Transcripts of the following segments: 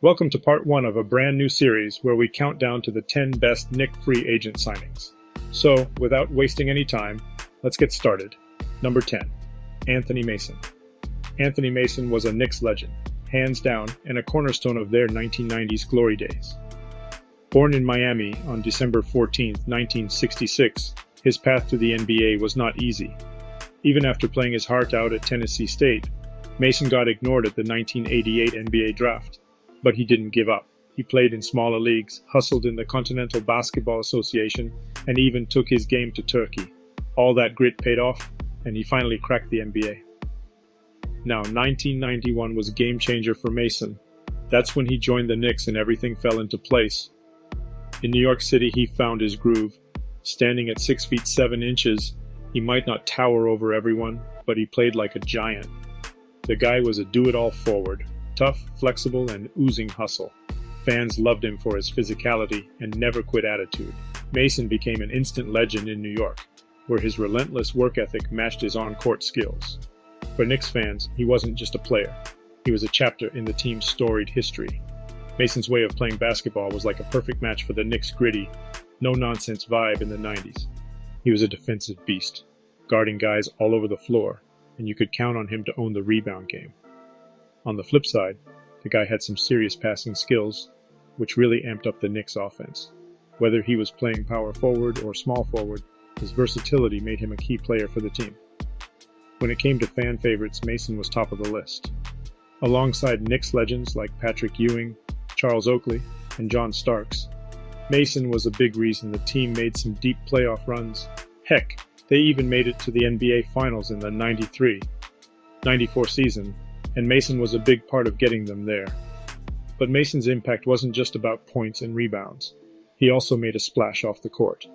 Welcome to part one of a brand new series where we count down to the 10 best Knicks Free Agent Signings. So, without wasting any time, let's get started. Number 10. Anthony Mason. Anthony Mason was a Knicks legend, hands down, and a cornerstone of their 1990s glory days. Born in Miami on December 14, 1966, his path to the NBA was not easy. Even after playing his heart out at Tennessee State, Mason got ignored at the 1988 NBA draft. But he didn't give up. He played in smaller leagues, hustled in the Continental Basketball Association, and even took his game to Turkey. All that grit paid off, and he finally cracked the NBA. Now, 1991 was a game changer for Mason. That's when he joined the Knicks and everything fell into place. In New York City, he found his groove. Standing at 6 feet 7 inches, he might not tower over everyone, but he played like a giant. The guy was a do-it-all forward. Tough, flexible, and oozing hustle. Fans loved him for his physicality and never-quit attitude. Mason became an instant legend in New York, where his relentless work ethic matched his on-court skills. For Knicks fans, he wasn't just a player. He was a chapter in the team's storied history. Mason's way of playing basketball was like a perfect match for the Knicks' gritty, no-nonsense vibe in the 90s. He was a defensive beast, guarding guys all over the floor, and you could count on him to own the rebound game. On the flip side, the guy had some serious passing skills, which really amped up the Knicks' offense. Whether he was playing power forward or small forward, his versatility made him a key player for the team. When it came to fan favorites, Mason was top of the list. Alongside Knicks legends like Patrick Ewing, Charles Oakley, and John Starks, Mason was a big reason the team made some deep playoff runs. Heck, they even made it to the NBA Finals in the 93-94 season, and Mason was a big part of getting them there. But Mason's impact wasn't just about points and rebounds. He also made a splash off the court.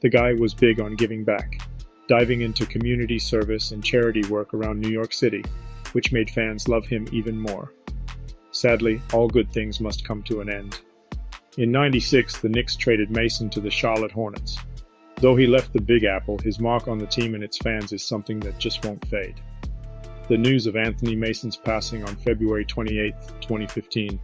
The guy was big on giving back, diving into community service and charity work around New York City, which made fans love him even more. Sadly, all good things must come to an end. In '96, the Knicks traded Mason to the Charlotte Hornets. Though he left the Big Apple, his mark on the team and its fans is something that just won't fade. The news of Anthony Mason's passing on February 28, 2015,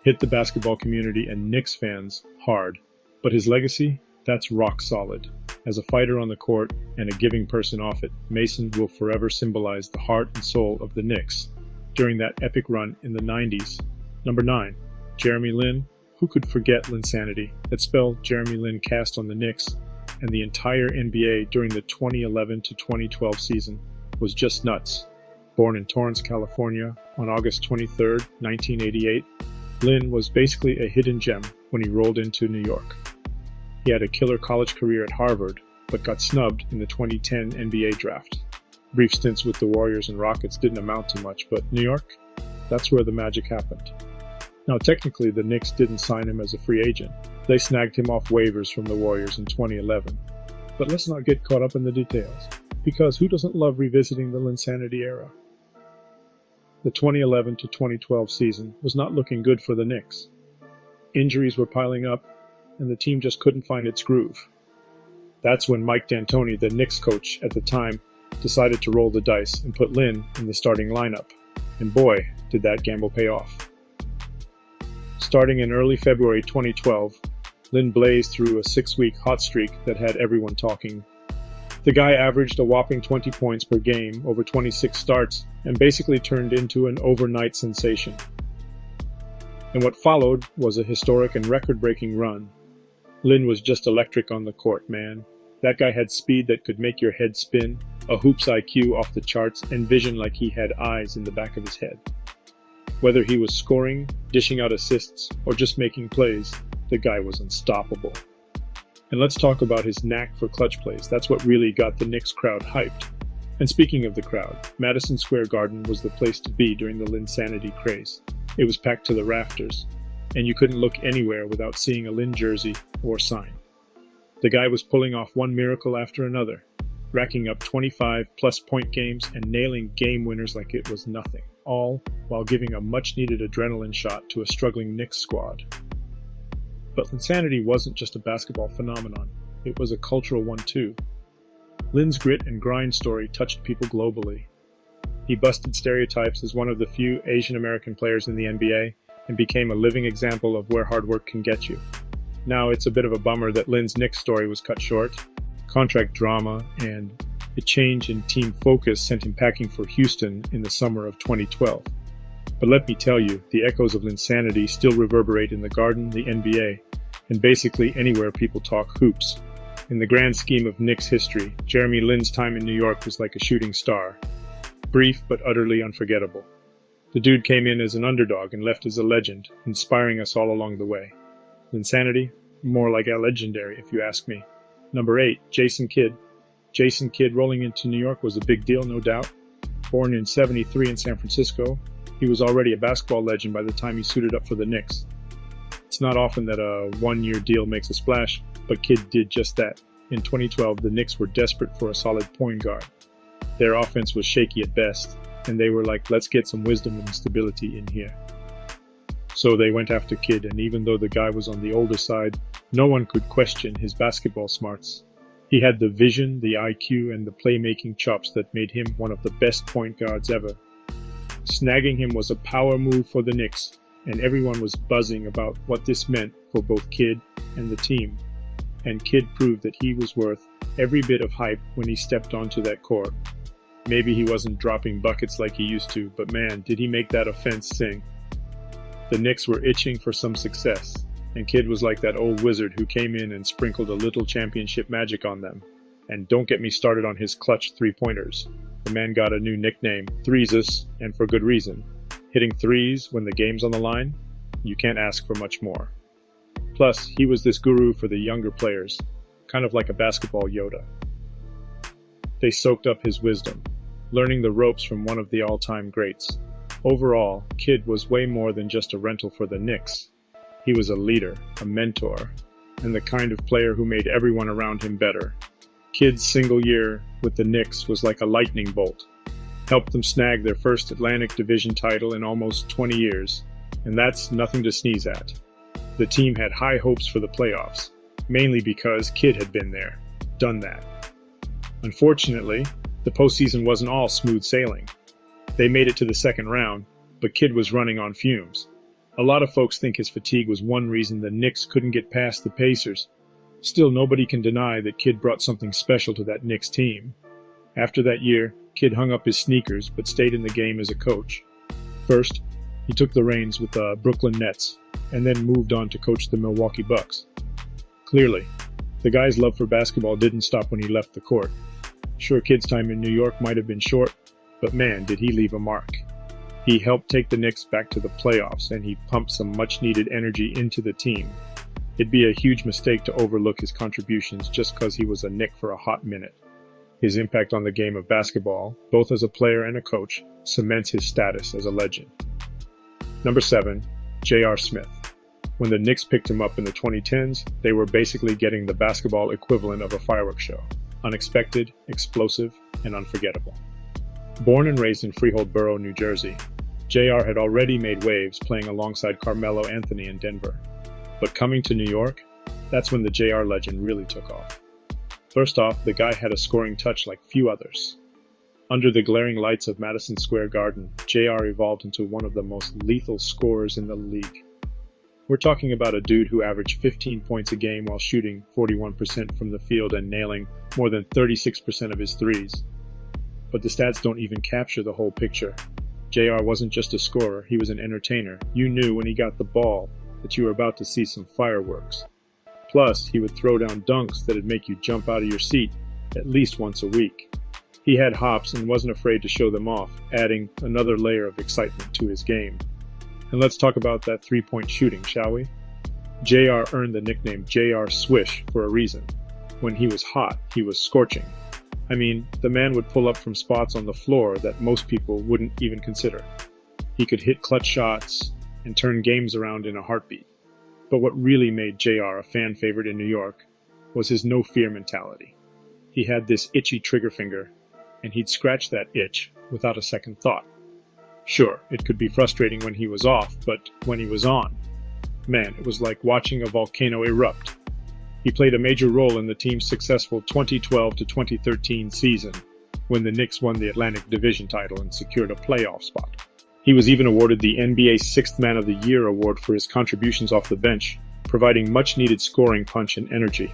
hit the basketball community and Knicks fans hard. But his legacy? That's rock solid. As a fighter on the court and a giving person off it, Mason will forever symbolize the heart and soul of the Knicks during that epic run in the 90s. Number 9. Jeremy Lin. Who could forget Linsanity? That spell Jeremy Lin cast on the Knicks and the entire NBA during the 2011 to 2012 season was just nuts. Born in Torrance, California on August 23, 1988, Lin was basically a hidden gem when he rolled into New York. He had a killer college career at Harvard, but got snubbed in the 2010 NBA draft. Brief stints with the Warriors and Rockets didn't amount to much, but New York? That's where the magic happened. Now, technically, the Knicks didn't sign him as a free agent. They snagged him off waivers from the Warriors in 2011. But let's not get caught up in the details, because who doesn't love revisiting the Linsanity era? The 2011 to 2012 season was not looking good for the Knicks. Injuries were piling up, and the team just couldn't find its groove. That's when Mike D'Antoni, the Knicks coach at the time, decided to roll the dice and put Lin in the starting lineup. And boy, did that gamble pay off. Starting in early February 2012, Lin blazed through a 6-week hot streak that had everyone talking. The guy averaged a whopping 20 points per game over 26 starts and basically turned into an overnight sensation. And what followed was a historic and record-breaking run. Lin was just electric on the court, man. That guy had speed that could make your head spin, a hoops IQ off the charts, and vision like he had eyes in the back of his head. Whether he was scoring, dishing out assists, or just making plays, the guy was unstoppable. And let's talk about his knack for clutch plays. That's what really got the Knicks crowd hyped. And speaking of the crowd, Madison Square Garden was the place to be during the Linsanity craze. It was packed to the rafters, and you couldn't look anywhere without seeing a Lin jersey or sign. The guy was pulling off one miracle after another, racking up 25-plus point games and nailing game winners like it was nothing, all while giving a much-needed adrenaline shot to a struggling Knicks squad. But Linsanity wasn't just a basketball phenomenon, it was a cultural one too. Lin's grit and grind story touched people globally. He busted stereotypes as one of the few Asian American players in the NBA and became a living example of where hard work can get you. Now, it's a bit of a bummer that Lin's Knicks story was cut short. Contract drama and a change in team focus sent him packing for Houston in the summer of 2012. But let me tell you, the echoes of Lin's sanity still reverberate in the Garden, the NBA, and basically anywhere people talk hoops. In the grand scheme of Knicks history, Jeremy Lin's time in New York was like a shooting star. Brief but utterly unforgettable. The dude came in as an underdog and left as a legend, inspiring us all along the way. Linsanity? More like a legendary, if you ask me. Number 8, Jason Kidd. Jason Kidd rolling into New York was a big deal, no doubt. Born in '73 in San Francisco, he was already a basketball legend by the time he suited up for the Knicks. It's not often that a one-year deal makes a splash, but Kidd did just that. In 2012, the Knicks were desperate for a solid point guard. Their offense was shaky at best, and they were like, let's get some wisdom and stability in here. So they went after Kidd, and even though the guy was on the older side, no one could question his basketball smarts. He had the vision, the IQ, and the playmaking chops that made him one of the best point guards ever. Snagging him was a power move for the Knicks, and everyone was buzzing about what this meant for both Kidd and the team. And Kidd proved that he was worth every bit of hype when he stepped onto that court. Maybe he wasn't dropping buckets like he used to, but man, did he make that offense sing. The Knicks were itching for some success, and Kidd was like that old wizard who came in and sprinkled a little championship magic on them. And don't get me started on his clutch three-pointers. The man got a new nickname, Threesus, and for good reason. Hitting threes when the game's on the line? You can't ask for much more. Plus, he was this guru for the younger players, kind of like a basketball Yoda. They soaked up his wisdom, learning the ropes from one of the all-time greats. Overall, Kidd was way more than just a rental for the Knicks. He was a leader, a mentor, and the kind of player who made everyone around him better. Kidd's single year with the Knicks was like a lightning bolt. Helped them snag their first Atlantic Division title in almost 20 years, and that's nothing to sneeze at. The team had high hopes for the playoffs, mainly because Kidd had been there, done that. Unfortunately, the postseason wasn't all smooth sailing. They made it to the second round, but Kidd was running on fumes. A lot of folks think his fatigue was one reason the Knicks couldn't get past the Pacers. Still, nobody can deny that Kidd brought something special to that Knicks team. After that year, Kidd hung up his sneakers but stayed in the game as a coach. First, he took the reins with the Brooklyn Nets, and then moved on to coach the Milwaukee Bucks. Clearly, the guy's love for basketball didn't stop when he left the court. Sure, Kidd's time in New York might have been short, but man, did he leave a mark. He helped take the Knicks back to the playoffs, and he pumped some much-needed energy into the team. It'd be a huge mistake to overlook his contributions just because he was a Knick for a hot minute. His impact on the game of basketball, both as a player and a coach, cements his status as a legend. Number 7, J.R. Smith. When the Knicks picked him up in the 2010s, they were basically getting the basketball equivalent of a fireworks show. Unexpected, explosive, and unforgettable. Born and raised in Freehold Borough, New Jersey, J.R. had already made waves playing alongside Carmelo Anthony in Denver. But coming to New York, that's when the J.R. legend really took off. First off, the guy had a scoring touch like few others. Under the glaring lights of Madison Square Garden, J.R. evolved into one of the most lethal scorers in the league. We're talking about a dude who averaged 15 points a game while shooting 41% from the field and nailing more than 36% of his threes. But the stats don't even capture the whole picture. JR wasn't just a scorer, he was an entertainer. You knew when he got the ball that you were about to see some fireworks. Plus, he would throw down dunks that'd make you jump out of your seat at least once a week. He had hops and wasn't afraid to show them off, adding another layer of excitement to his game. And let's talk about that three-point shooting, shall we? JR earned the nickname JR Swish for a reason. When he was hot, he was scorching. I mean, the man would pull up from spots on the floor that most people wouldn't even consider. He could hit clutch shots and turn games around in a heartbeat. But what really made JR a fan favorite in New York was his no-fear mentality. He had this itchy trigger finger, and he'd scratch that itch without a second thought. Sure, it could be frustrating when he was off, but when he was on, man, it was like watching a volcano erupt. He played a major role in the team's successful 2012 to 2013 season, when the Knicks won the Atlantic Division title and secured a playoff spot. He was even awarded the NBA's Sixth Man of the Year award for his contributions off the bench, providing much-needed scoring punch and energy.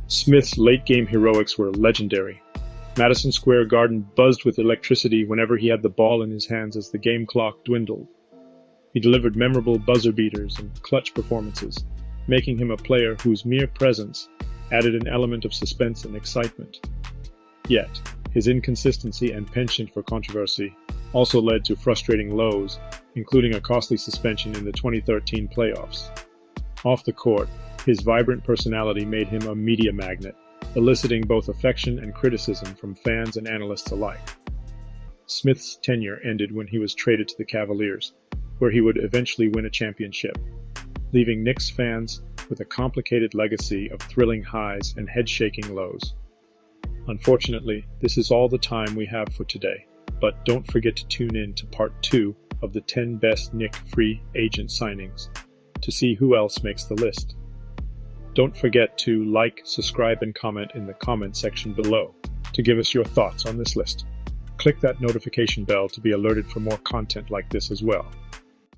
Smith's late-game heroics were legendary. Madison Square Garden buzzed with electricity whenever he had the ball in his hands as the game clock dwindled. He delivered memorable buzzer beaters and clutch performances, making him a player whose mere presence added an element of suspense and excitement. Yet, his inconsistency and penchant for controversy also led to frustrating lows, including a costly suspension in the 2013 playoffs. Off the court, his vibrant personality made him a media magnet, eliciting both affection and criticism from fans and analysts alike. Smith's tenure ended when he was traded to the Cavaliers, where he would eventually win a championship, leaving Knicks fans with a complicated legacy of thrilling highs and head-shaking lows. Unfortunately, this is all the time we have for today, but don't forget to tune in to part 2 of the 10 best Knicks Free Agent Signings to see who else makes the list. Don't forget to like, subscribe, and comment in the comment section below to give us your thoughts on this list. Click that notification bell to be alerted for more content like this as well.